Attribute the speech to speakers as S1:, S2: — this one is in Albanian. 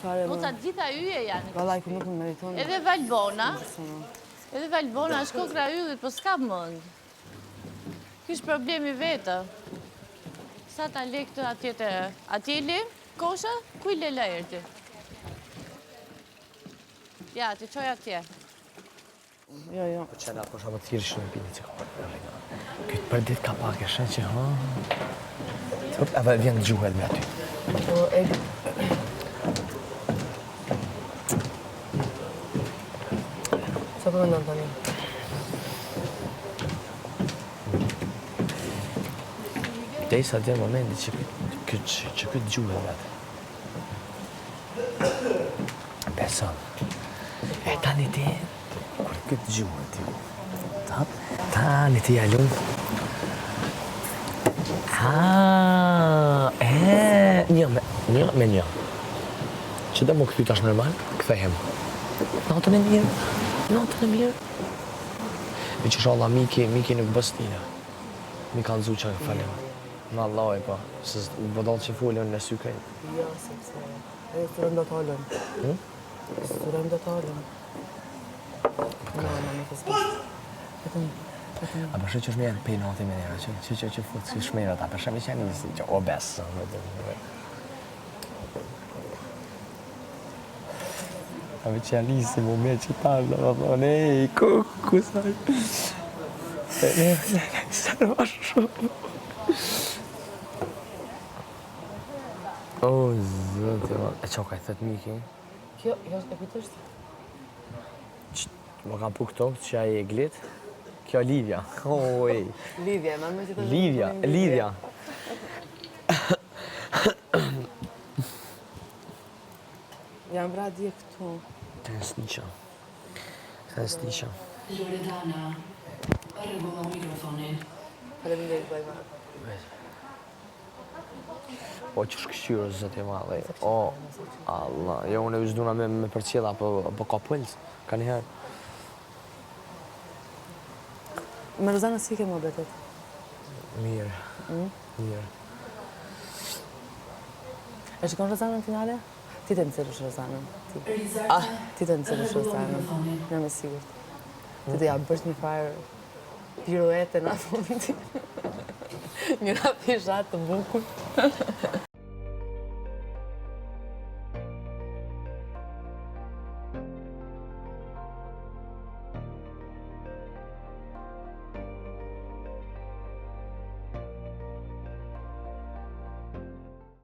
S1: fare.
S2: Moca gjitha yje janë.
S1: Vallaj, ku nuk më meriton.
S2: Edhe Valbona është kokra yllit, po s'ka mënd. Kish problemi vetë. Sa ta le këtë atjete? Atje le? Kosha? Kuj le la erti? Ja, ti qoj atje.
S1: Jo.
S3: Po qëna po shumë të thirë shumë pini që ka përë. Këtë për ditë ka pak e shenë që ha. Edhe vjen gjuhet me aty.
S1: Po, Qa përmendon tani?
S3: Dej sa dhe momenti që këtë gjuhet me aty. Beson. E tani ti, kur këtë gjuhet ti. Tani ti jalun. Një me një. Që dhe mu këthy tash normal, këthehem. Natën e mirë. E që shala Miki nuk bës tina. Mi kanë zu që falim. Në Allah e pa, se bëdall që fullën në sy kajnë.
S1: Jo, sepse edhe surem do t'alën. Surem do t'alën. Në të zbës.
S3: A përshë që shmerë pej nati me njëra, që futë që shmerë ata, përshë me që janë njësi, që o besë. A me që janë njësi mu me që talë, dhe thonë, ej, ku saj? Sërë ma shumë. O, zëtë, e që ka i thëtë Miki?
S1: Kjo është e pitështë?
S3: Më kam pu këto, që aje e glitë. Kjo Livja. Oj.
S1: Livja, ma me që të
S3: Livja.
S1: Jam vra dje këtu.
S3: Të në snisha.
S4: Loredana, rregullo mikrofonin.
S1: Faleminderit, bajma.
S3: O, që shkëshqyrë, zëtë e madhe. O, Allah. Jo, unë e vëzduna me përcjela, po ka pëllës. Ka njëherë.
S1: Me Rozana si ke më betet?
S3: Mirë.
S1: E shikon Rozana në finale? Ti të nëcirësh Rozanën. Ti të nëcirësh Rozanën. Në me sigurt. Ti të ja bësh një farë piruete në fundi. Një rapishat të bukur.